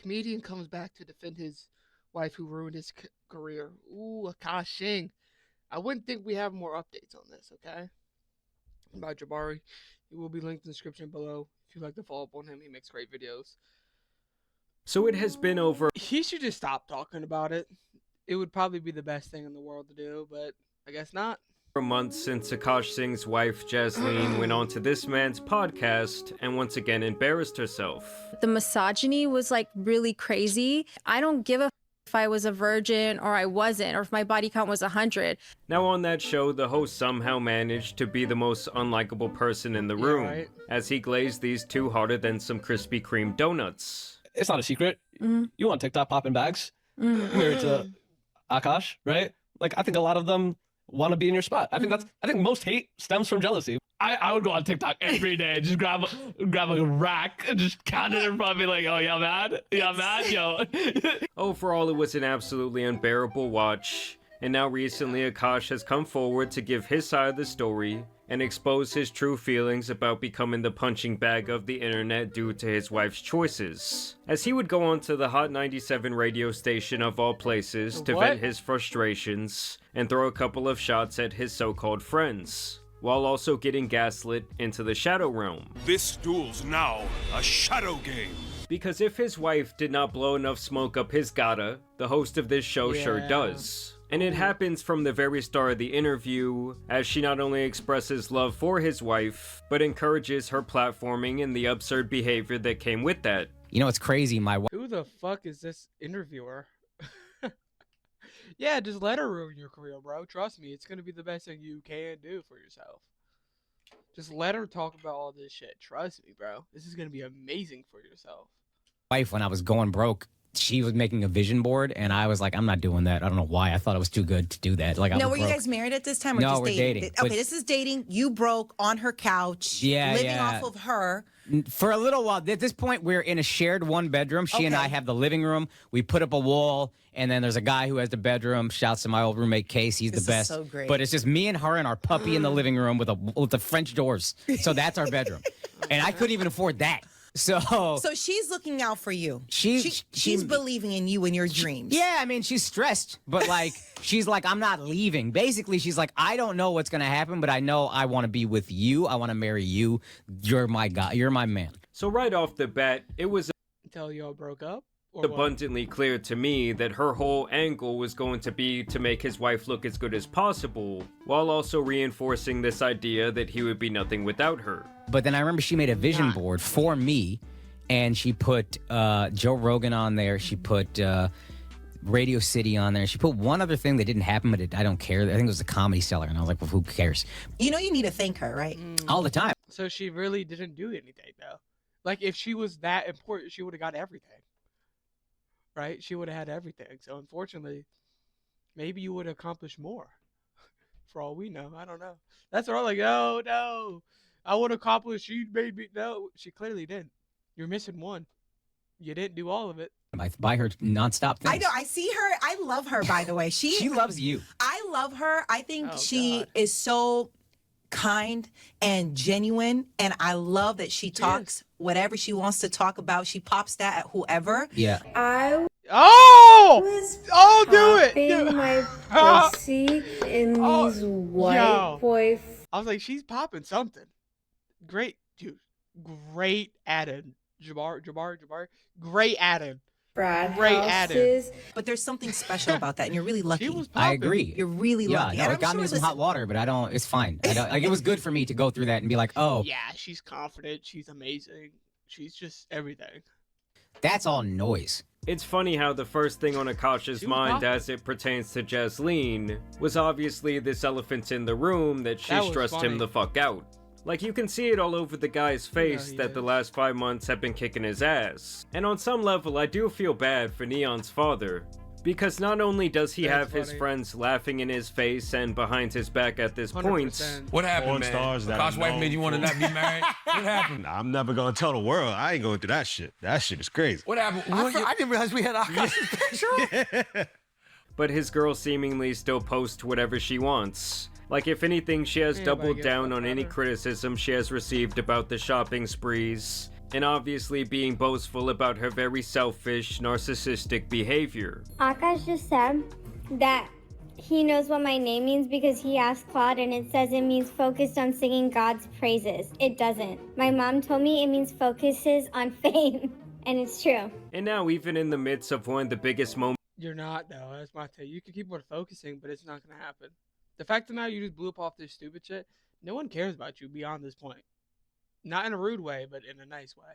Comedian comes back to defend his wife who ruined his career. Ooh, Akaash Singh. I wouldn't think we have more updates on this, okay? About Jabari. He will be linked in the description below if you'd like to follow up on him. He makes great videos. So it has been over. He should just stop talking about it. It would probably be the best thing in the world to do, but I guess not. A month since Akaash Singh's wife Jasleen went on to this man's podcast and once again embarrassed herself. The misogyny was like really crazy. I don't give a if I was a virgin or I wasn't, or if my body count was 100. Now on that show, the host somehow managed to be the most unlikable person in the room, right? as he glazed these two harder than some Krispy Kreme donuts. It's not a secret. You on TikTok popping bags. Married to Akaash, right? Like, I think a lot of them want to be in your spot. I think most hate stems from jealousy. I would go on TikTok every day, just grab a rack and just count it in front of me like, oh, y'all mad? Y'all mad? Yo. Overall, it was an absolutely unbearable watch. And now recently, Akaash has come forward to give his side of the story and expose his true feelings about becoming the punching bag of the internet due to his wife's choices. As he would go on to the Hot 97 radio station of all places to vent his frustrations and throw a couple of shots at his so-called friends, while also getting gaslit into the shadow realm. This duel's now a shadow game. Because if his wife did not blow enough smoke up his gotta, the host of this show sure does. And it happens from the very start of the interview, as she not only expresses love for his wife, but encourages her platforming and the absurd behavior that came with that. You know, it's crazy, my wife. Who the fuck is this interviewer? Yeah, just let her ruin your career, bro. Trust me, it's gonna be the best thing you can do for yourself. Just let her talk about all this shit. Trust me, bro. This is gonna be amazing for yourself. Wife, when I was going broke, she was making a vision board, and I was like, I'm not doing that. I don't know why. I thought it was too good to do that. Like, No, were you guys married at this time or No, just we're dating. Okay, But- this is dating. You broke on her couch, living off of her. For a little while. At this point, we're in a shared one bedroom. She and I have the living room. We put up a wall, and then there's a guy who has the bedroom. Shouts to my old roommate, Case. He's the best. so great. But it's just me and her and our puppy in the living room with the French doors. So that's our bedroom. And I couldn't even afford that. So she's looking out for you. She's believing in you and your dreams. Yeah, I mean, she's stressed, but like, she's like, I'm not leaving. Basically, she's like, I don't know what's going to happen, but I know I want to be with you. I want to marry you. You're my guy. You're my man. So right off the bat, it was Until y'all broke up? abundantly clear to me that her whole angle was going to be to make his wife look as good as possible, while also reinforcing this idea that he would be nothing without her. But then I remember she made a vision board for me, and she put Joe Rogan on there. She put Radio City on there. She put one other thing that didn't happen, but I don't care. I think it was the Comedy Cellar, and I was like, well, who cares? You know you need to thank her, right? All the time. So she really didn't do anything, though. Like, if she was that important, she would have got everything. Right? She would have had everything. So, unfortunately, maybe you would have accomplished more. For all we know. I don't know. That's what I'm like, no. I would have accomplished. She made me. No, she clearly didn't. You're missing one. You didn't do all of it. I buy her nonstop things. I know. I see her. I love her, by the way. She loves you. I love her. I think she is so kind and genuine, and I love that she talks whatever she wants to talk about. She pops that at whoever. Yeah. Do it. My pussy in these white boy. I was like, she's popping something. Great, dude. Great added. Jabari. Great added. Great added. But there's something special about that, and you're really lucky. I agree. You're really lucky. Yeah, no, it got me some hot water, but it's fine. Like, it was good for me to go through that and be like, oh. Yeah, she's confident. She's amazing. She's just everything. That's all noise. It's funny how the first thing on Akaash's mind as it pertains to Jasleen was obviously this elephant in the room that she stressed him the fuck out. Like, you can see it all over the guy's face that the last 5 months have been kicking his ass. And on some level, I do feel bad for Neon's father. Because not only does he have his friends laughing in his face and behind his back at this point. What happened, man? Akaash's wife made you want to not be married? What happened? I'm never gonna tell the world. I ain't going through that shit. That shit is crazy. What happened? I didn't realize we had Akaash's picture. But his girl seemingly still posts whatever she wants. Like, if anything, she has doubled down on any criticism she has received about the shopping sprees and obviously being boastful about her very selfish, narcissistic behavior. Akaash just said that he knows what my name means because he asked Claude and it says it means focused on singing God's praises. It doesn't. My mom told me it means focuses on fame, and it's true. And now, even in the midst of one of the biggest moments, You're not, though. That's my take. You can keep on focusing, but it's not going to happen. The fact that now you just blew up off this stupid shit, no one cares about you beyond this point. Not in a rude way, but in a nice way.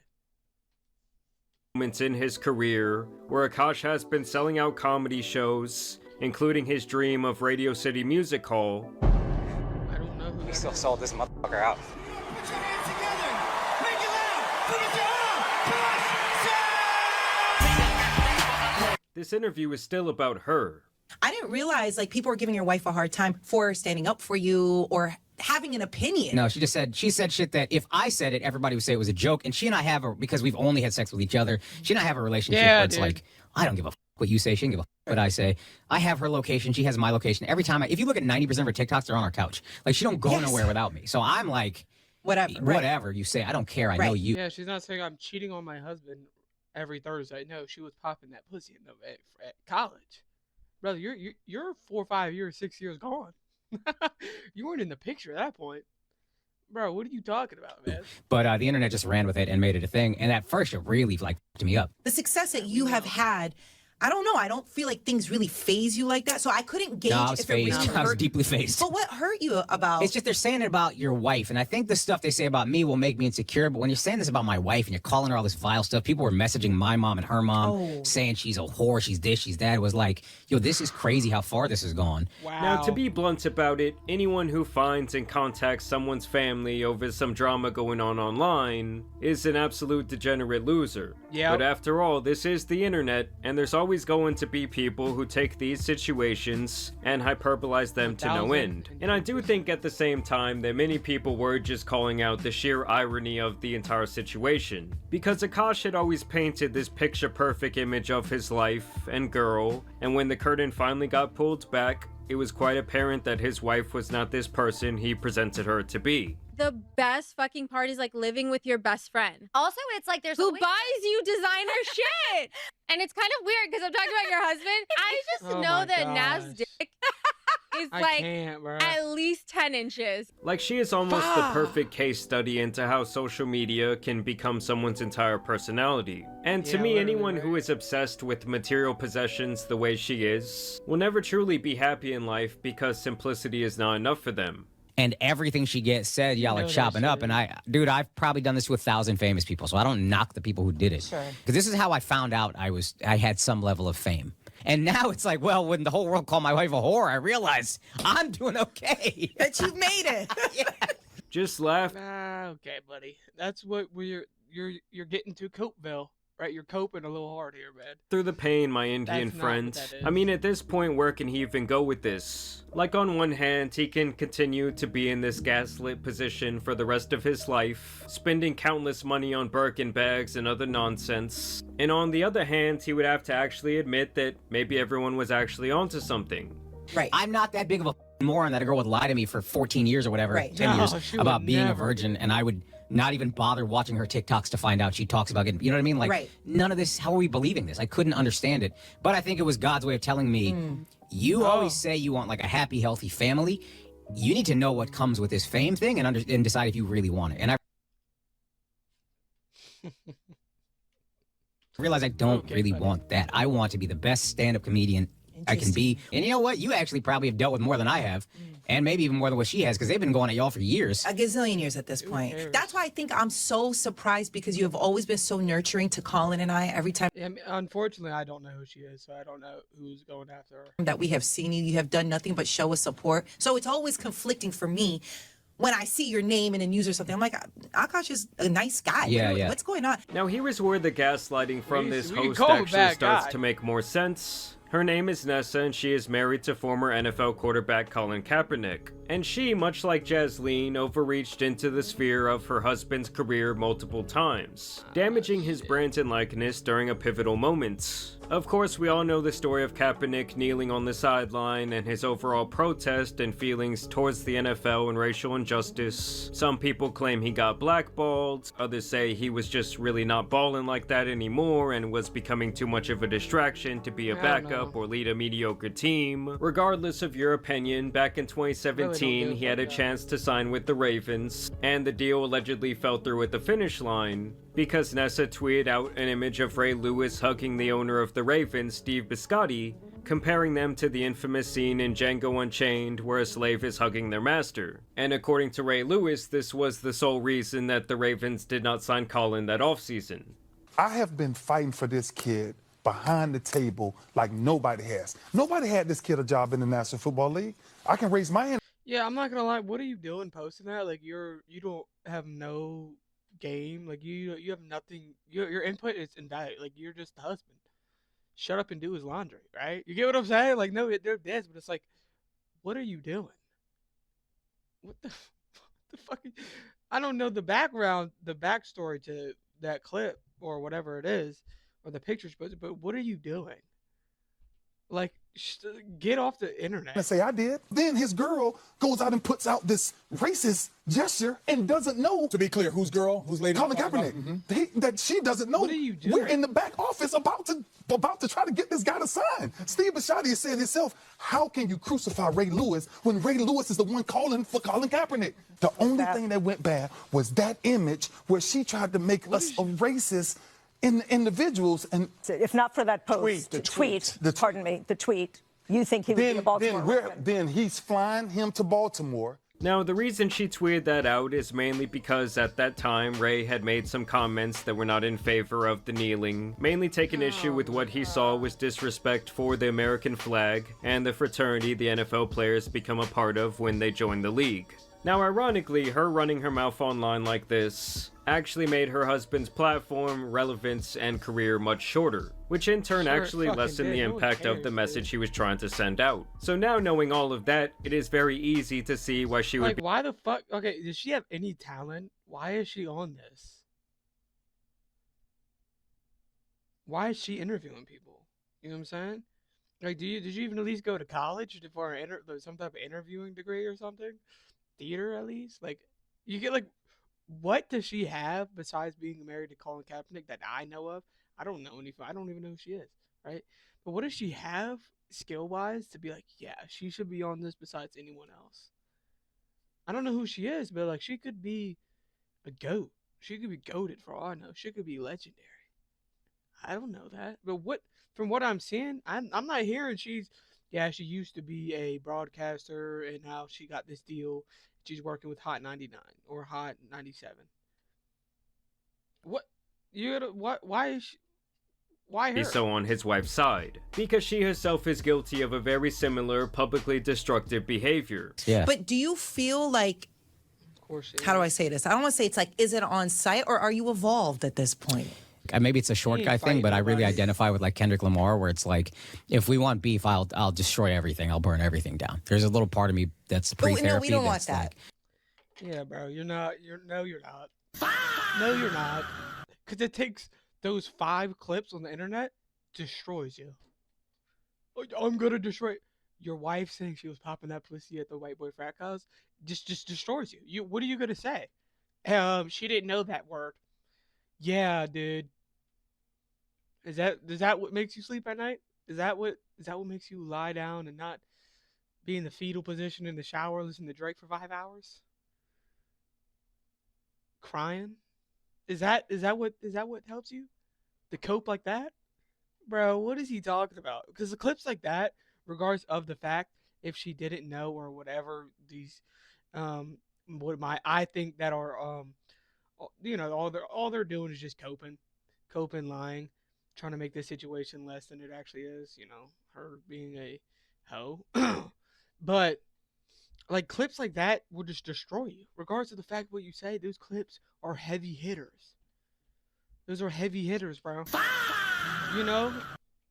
moments in his career where Akaash has been selling out comedy shows, including his dream of Radio City Music Hall. I don't know who. We still sold this motherfucker out. Put your hands together. Make it loud. Put it down. This interview is still about her. I didn't realize like people were giving your wife a hard time for standing up for you or having an opinion. No, she said shit that if I said it, everybody would say it was a joke. And she and I because we've only had sex with each other, she and I have a relationship where it's like, I don't give a what you say, she doesn't give a what I say. I have her location, she has my location. Every time if you look at 90% of her TikToks, they're on our couch. Like she don't go nowhere without me. So I'm like, whatever you say, I don't care. I know you. Yeah, she's not saying I'm cheating on my husband every Thursday. No, she was popping that pussy at college. Brother, you're 4, 5 years, 6 years gone. You weren't in the picture at that point. Bro, what are you talking about, man? But the internet just ran with it and made it a thing. And at first, it really f***ed me up. The success that you have had, I don't know. I don't feel like things really phase you like that. So I couldn't gauge I was if it really phased. hurt. I was deeply phased. But what hurt you about? It's just they're saying it about your wife. And I think the stuff they say about me will make me insecure. But when you're saying this about my wife and you're calling her all this vile stuff, people were messaging my mom and her mom saying she's a whore, she's this, she's that. It was like, yo, this is crazy how far this has gone. Wow. Now, to be blunt about it, anyone who finds and contacts someone's family over some drama going on online is an absolute degenerate loser. Yep. But after all, this is the internet, and there's always going to be people who take these situations and hyperbolize them to no end. And I do think at the same time that many people were just calling out the sheer irony of the entire situation. Because Akaash had always painted this picture-perfect image of his life and girl, and when the curtain finally got pulled back, it was quite apparent that his wife was not this person he presented her to be. The best fucking part is like living with your best friend. Also, it's like there's who buys you designer shit. And it's kind of weird because I'm talking about your husband. I just know that Nav's dick is like at least 10 inches. Like, she is almost the perfect case study into how social media can become someone's entire personality. And to me, anyone who is obsessed with material possessions the way she is will never truly be happy in life because simplicity is not enough for them. And everything she gets said, y'all are chopping up. And I've probably done this to 1,000 famous people, so I don't knock the people who did it. Because this is how I found out I had some level of fame. And now it's like, well, when the whole world called my wife a whore, I realized I'm doing okay. That you've made it. Just laugh. Okay, buddy. That's what you're getting to Copeville. Right, you're coping a little hard here, man. Through the pain, my Indian friend. I mean, at this point, where can he even go with this? Like, on one hand, he can continue to be in this gaslit position for the rest of his life, spending countless money on Birkin bags and other nonsense. And on the other hand, he would have to actually admit that maybe everyone was actually onto something. Right. I'm not that big of a moron that a girl would lie to me for 14 years or whatever, 10 years, about being a virgin, and I would not even bother watching her TikToks to find out she talks about getting, you know what I mean? Like, none of this, how are we believing this? I couldn't understand it. But I think it was God's way of telling me, you always say you want like a happy, healthy family. You need to know what comes with this fame thing and decide if you really want it. And I realize I don't really want that. I want to be the best stand-up comedian I can be. And you know what? You actually probably have dealt with more than I have. And maybe even more than what she has, because they've been going at y'all for years. A gazillion years at this point. That's why I think I'm so surprised, because you have always been so nurturing to Colin and I every time. Yeah, unfortunately, I don't know who she is, so I don't know who's going after her. That we have seen you. You have done nothing but show us support. So it's always conflicting for me when I see your name in the news or something. I'm like, Akaash is a nice guy. What's going on? Now, here is where the gaslighting from this host actually starts to make more sense. Her name is Nessa, and she is married to former NFL quarterback Colin Kaepernick. And she, much like Jasleen, overreached into the sphere of her husband's career multiple times, damaging his brand and likeness during a pivotal moment. Of course, we all know the story of Kaepernick kneeling on the sideline and his overall protest and feelings towards the NFL and racial injustice. Some people claim he got blackballed, others say he was just really not balling like that anymore and was becoming too much of a distraction to be a backup or lead a mediocre team. Regardless of your opinion, back in 2017, he had a chance to sign with the Ravens, and the deal allegedly fell through at the finish line because Nessa tweeted out an image of Ray Lewis hugging the owner of the Ravens, Steve Biscotti, comparing them to the infamous scene in Django Unchained where a slave is hugging their master. And according to Ray Lewis, this was the sole reason that the Ravens did not sign Colin that offseason. I have been fighting for this kid behind the table like nobody has. Nobody had this kid a job in the National Football League. I can raise my hand. Yeah, I'm not gonna lie. What are you doing posting that? Like you don't have no game. Like you have nothing. Your input is invaluable. Like you're just the husband. Shut up and do his laundry, right? You get what I'm saying? Like no, they're dead, but it's like, what are you doing? What the fuck? I don't know the backstory to that clip or whatever it is, or the pictures, but what are you doing? Like, get off the internet. I say I did. Then his girl goes out and puts out this racist gesture and doesn't know. To be clear, whose girl? Whose lady? Colin Kaepernick. That she doesn't know. What are you doing? We're in the back office about to try to get this guy to sign. Steve Biscotti said himself, how can you crucify Ray Lewis when Ray Lewis is the one calling for Colin Kaepernick? The only thing that went bad was that image where she tried to make us a racist individuals. And if not for that post, the tweet, you think he would be a Baltimore? Then he's flying him to Baltimore. Now, the reason she tweeted that out is mainly because at that time, Ray had made some comments that were not in favor of the kneeling, mainly taking issue with what he saw was disrespect for the American flag and the fraternity the NFL players become a part of when they join the league. Now, ironically, her running her mouth online like this actually made her husband's platform, relevance, and career much shorter, which in turn actually lessened the impact of the message he was trying to send out. So now knowing all of that, it is very easy to see why she would why the fuck? Okay, does she have any talent? Why is she on this? Why is she interviewing people? You know what I'm saying? Like, did you even at least go to college for some type of interviewing degree or something? Theater at least? Like, you get like, what does she have besides being married to Colin Kaepernick that I know of? I don't know anything. I don't even know who she is, right? But what does she have skill wise to be like, yeah, she should be on this besides anyone else? I don't know who she is, but like, she could be a goat. She could be goated for all I know. She could be legendary. I don't know that, but from what I'm seeing, I'm not hearing she used to be a broadcaster and now she got this deal. She's working with Hot 99 or Hot 97. Why is she? Why her? He's so on his wife's side, because she herself is guilty of a very similar publicly destructive behavior. Yeah. But do you feel like, how do I say this? I don't want to say it's like, is it on site or are you evolved at this point? Maybe it's a short guy thing, but I really identify with like Kendrick Lamar, where it's like, if we want beef, I'll destroy everything. I'll burn everything down. There's a little part of me that's pre-therapy. No, we don't want that. Yeah, bro, you're not. No, you're not. Because it takes those 5 clips on the internet, destroys you. I'm gonna destroy your wife saying she was popping that pussy at the white boy frat house. Just destroys you. What are you gonna say? She didn't know that word. Yeah, dude. Is that what makes you sleep at night? Is that what makes you lie down and not be in the fetal position in the shower, listen to Drake for 5 hours? Crying? Is that what helps you? To cope like that? Bro, what is he talking about? Because the clips like that, regardless of the fact if she didn't know or whatever, these I think that are all they're doing is just coping, lying, trying to make this situation less than it actually is. You know, her being a hoe. But like clips like that will just destroy you, regardless of the fact what you say. Those clips are heavy hitters. Those are heavy hitters, bro. You know,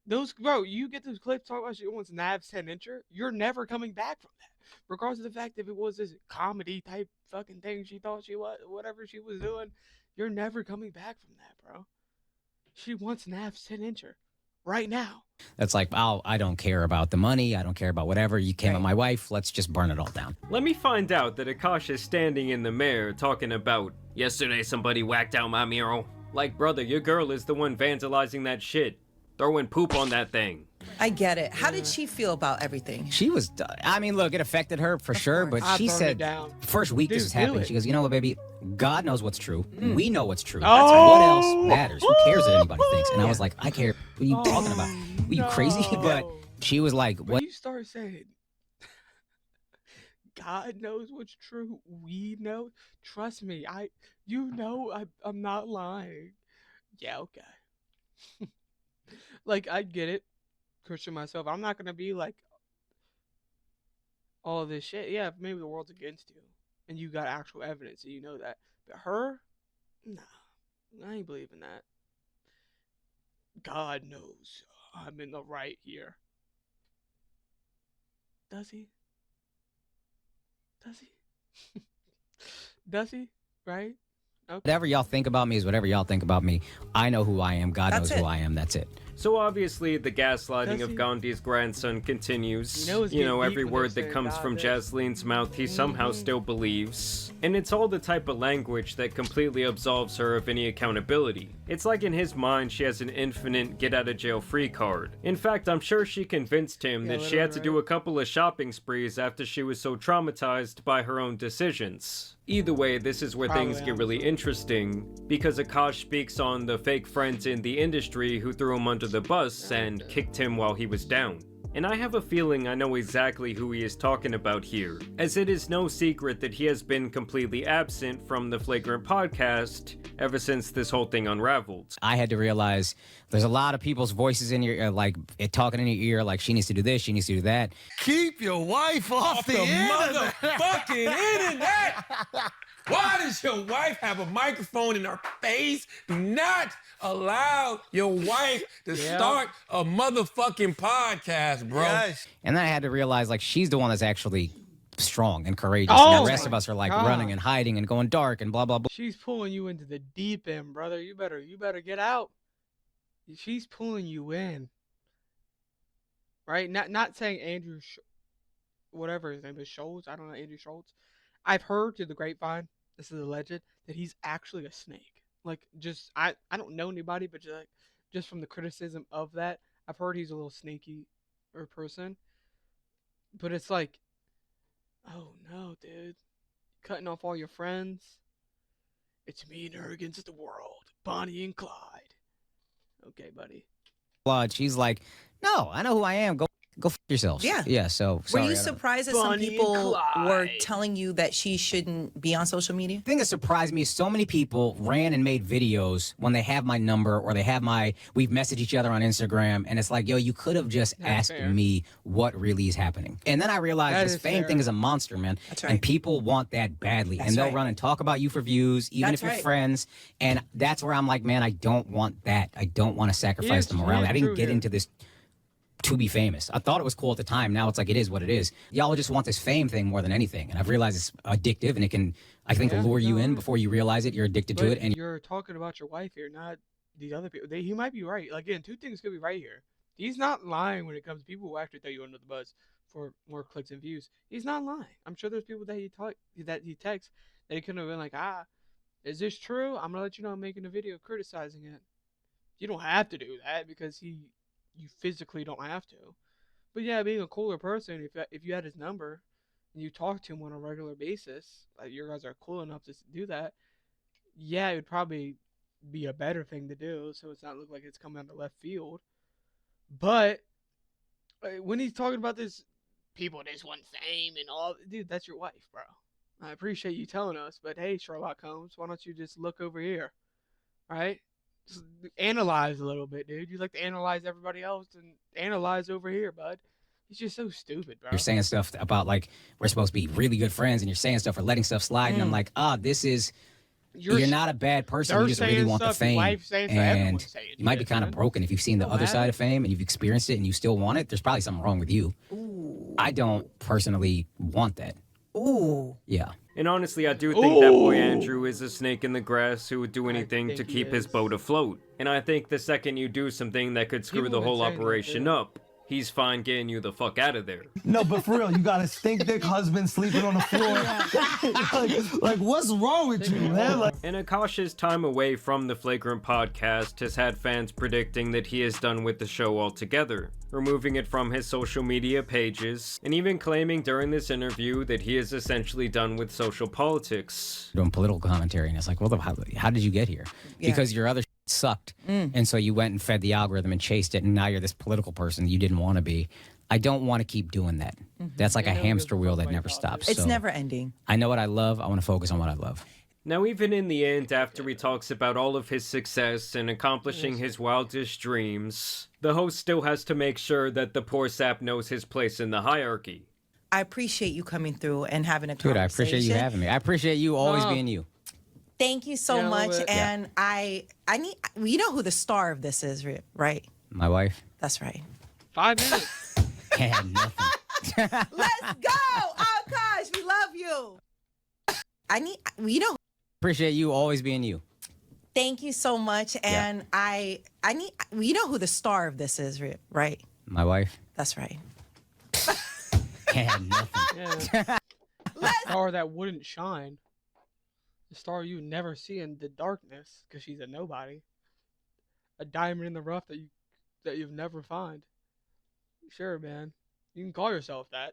Bro, you get those clips talking about she wants Nav's 10-incher. You're never coming back from that. Regardless of the fact if it was this comedy type fucking thing she thought she was, whatever she was doing, you're never coming back from that, bro. She wants Nav's 10-incher right now. That's like, oh, I don't care about the money. I don't care about whatever. You came at my wife. Let's just burn it all down. Let me find out that Akaash is standing in the mirror talking about, yesterday somebody whacked out my mural. Like, brother, your girl is the one vandalizing that shit. Throwing poop on that thing. I get it. How did she feel about everything? She was, I mean, look, it affected her for sure, but she said, first week this was happening, she goes, you know what, baby? God knows what's true. We know what's true. Oh. What else matters? Who cares what anybody thinks? And I was like, I care. What are you talking about? Were you crazy? But she was like, what? When you start saying, God knows what's true, we know, trust me, I'm not lying. Yeah, okay. Like, I get it. Christian myself, I'm not gonna be like all this shit. Yeah, maybe the world's against you and you got actual evidence and you know that. But her, nah, I ain't believing that. God knows I'm in the right here. Does he? Does he? Does he? Right? Okay. Whatever y'all think about me is whatever y'all think about me. I know who I am. God knows who I am. That's it. So obviously the gaslighting of Gandhi's grandson continues. You know, every word that comes from Jaslene's mouth he somehow still believes. And it's all the type of language that completely absolves her of any accountability. It's like in his mind she has an infinite get-out-of-jail-free card. In fact, I'm sure she convinced him that she had to do a couple of shopping sprees after she was so traumatized by her own decisions. Either way, this is where things get really interesting, because Akaash speaks on the fake friends in the industry who threw him under the bus and kicked him while he was down. And I have a feeling I know exactly who he is talking about here, as it is no secret that he has been completely absent from the Flagrant podcast ever since this whole thing unraveled. I had to realize there's a lot of people's voices in your ear, like talking in your ear, like she needs to do this, she needs to do that. Keep your wife off the motherfucking internet! Why does your wife have a microphone in her face? Do not allow your wife to start a motherfucking podcast, bro. Yes. And then I had to realize, like, she's the one that's actually strong and courageous. And the rest of us are, like, running and hiding and going dark and blah, blah, blah. She's pulling you into the deep end, brother. You better get out. She's pulling you in. Right? Not saying Andrew, whatever his name is, Schultz. I don't know, Andrew Schultz. I've heard through the grapevine, this is alleged, that he's actually a snake. Like, just, I don't know anybody, but just from the criticism of that, I've heard he's a little snaky or person. But it's like, oh no, dude. Cutting off all your friends. It's me and her against the world. Bonnie and Clyde. Okay, buddy. She's like, no, I know who I am. Go f yourselves. Yeah. Yeah, so Were sorry, you surprised that some people were telling you that she shouldn't be on social media? The thing that surprised me is so many people ran and made videos when they have my number or they have we've messaged each other on Instagram, and it's like, yo, you could have just asked me what really is happening. And then I realized this fame thing is a monster, man. That's right. And people want that badly. That's and they'll right. run and talk about you for views, even That's if you're right. friends. And that's where I'm like, man, I don't want that. I don't want to sacrifice the morality. I didn't get into this to be famous. I thought it was cool at the time. Now it's like, it is what it is. Y'all just want this fame thing more than anything. And I've realized it's addictive, and it can, I think, lure you in before you realize it. You're addicted to it. And you're talking about your wife here, not these other people. He might be right. Again, two things could be right here. He's not lying when it comes to people who actually throw you under the bus for more clicks and views. He's not lying. I'm sure there's people that he texts that he couldn't have been like, is this true? I'm gonna let you know I'm making a video criticizing it. You don't have to do that because you physically don't have to. But yeah, being a cooler person, if you had his number and you talk to him on a regular basis, like you guys are cool enough to do that, yeah, it would probably be a better thing to do, so it's not look like it's coming out of left field. But when he's talking about this, people just want fame and all, dude, that's your wife, bro. I appreciate you telling us, but hey, Sherlock Holmes, why don't you just look over here, right? Just analyze a little bit, dude. You like to analyze everybody else and analyze over here, bud. He's just so stupid, bro. you're saying stuff about, like, we're supposed to be really good friends, and you're saying stuff or letting stuff slide. And I'm like, this is You're not a bad person. They're You just really saying want the stuff, your fame. wife's saying stuff, And everyone's saying you might be shit, kind of man. broken if you've seen the Don't other have side it. of fame and you've experienced it and you still want it. There's probably something wrong with you. I don't personally want that. Ooh. Yeah. And honestly, I do think that boy Andrew is a snake in the grass who would do anything to keep his boat afloat. And I think the second you do something that could screw People the been whole saying that, operation too. up, he's fine getting you the fuck out of there. No, but for real, you got a stink dick husband sleeping on the floor. like, what's wrong with you, man? Like, And Akaash's time away from the Flagrant podcast has had fans predicting that he is done with the show altogether, removing it from his social media pages, and even claiming during this interview that he is essentially done with social politics. Doing political commentary, and it's like, well, how did you get here? Yeah. Because your other sucked, and so you went and fed the algorithm and chased it, and now you're this political person you didn't want to be. I don't want to keep doing that. That's like a hamster wheel that never stops. It's So never ending. I know what I love. I want to focus on what I love. Now, even in the end, after he talks about all of his success and accomplishing his wildest dreams, the host still has to make sure that the poor sap knows his place in the hierarchy. I appreciate you coming through and having a Dude, conversation. I appreciate you having me. I appreciate you always being you. Thank you so Yeah, a little much. bit. And I need, you know who the star of this is, right? My wife. That's right. 5 minutes. Had nothing. Let's go, Akaash. We love you. You know. Appreciate you always being you. Thank you so much. And you know who the star of this is, right? My wife. That's right. Had nothing. Yeah. The star that wouldn't shine. The star you would never see in the darkness because she's a nobody. A diamond in the rough that you've never find. Sure, man. You can call yourself that.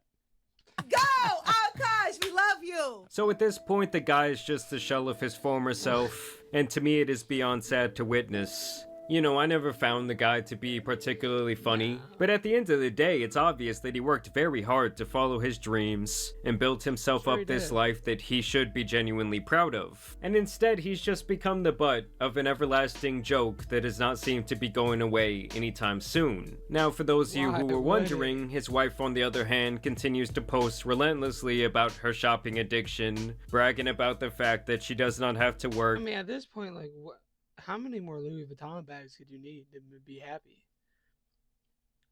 Go, Akaash. We love you. So at this point, the guy is just a shell of his former self, and to me it is beyond sad to witness. You know, I never found the guy to be particularly funny, but at the end of the day, it's obvious that he worked very hard to follow his dreams and built himself up this life that he should be genuinely proud of. And instead, he's just become the butt of an everlasting joke that does not seem to be going away anytime soon. Now, for those of you who were wondering, his wife, on the other hand, continues to post relentlessly about her shopping addiction, bragging about the fact that she does not have to work. I mean, at this point, like, how many more Louis Vuitton bags could you need to be happy?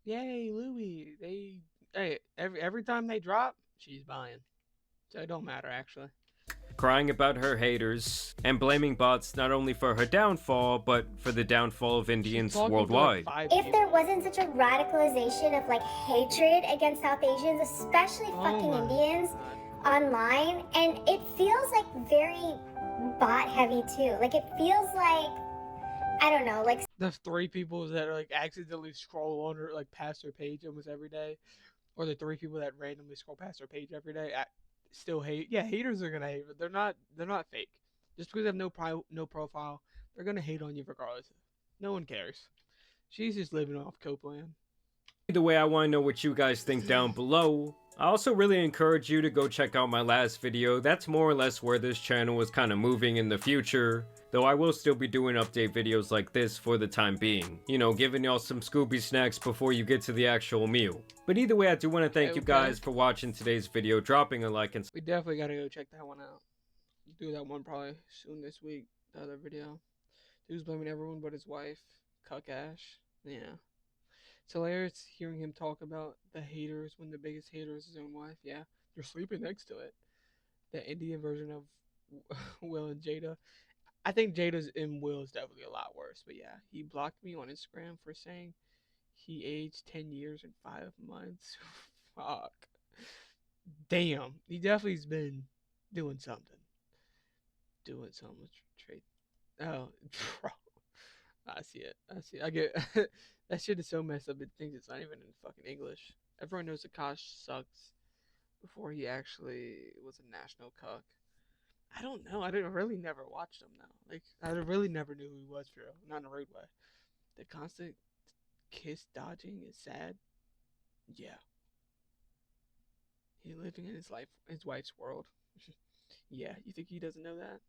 Yay, Louis! Hey, every time they drop, she's buying. So it don't matter, actually. Crying about her haters and blaming bots not only for her downfall, but for the downfall of Indians worldwide. If there wasn't such a radicalization of like hatred against South Asians, especially fucking Indians, online, and it feels like very bot heavy too. Like it feels like, I don't know, like The 3 people that are like accidentally scroll on her, like past her page almost every day, or the 3 people that randomly scroll past her page every day, still hate. Yeah, haters are gonna hate, but they're not fake. Just because they have no profile, they're gonna hate on you regardless. No one cares. She's just living off Copeland. Either way, I want to know what you guys think down below. I also really encourage you to go check out my last video. That's more or less where this channel is kind of moving in the future. Though I will still be doing update videos like this for the time being. You know, giving y'all some Scooby snacks before you get to the actual meal. But either way, I do want to thank you guys for watching today's video, dropping a like and We definitely gotta go check that one out. Do that one probably soon this week. The other video. Dude's blaming everyone but his wife. Akaash. Yeah. It's hilarious hearing him talk about the haters when the biggest hater is his own wife. Yeah, you're sleeping next to it. The Indian version of Will and Jada. I think Jada's and Will is definitely a lot worse. But yeah, he blocked me on Instagram for saying he aged 10 years and 5 months. Fuck. Damn. He definitely's been doing something. Doing something. Oh, bro. I see it. I get that shit is so messed up. It thinks it's not even in fucking English. Everyone knows Akaash sucks before he actually was a national cuck. I don't know. I really never watched him though. Like I really never knew who he was for real. Not in a rude way. The constant kiss dodging is sad. Yeah. He living in his wife's world. Yeah. You think he doesn't know that?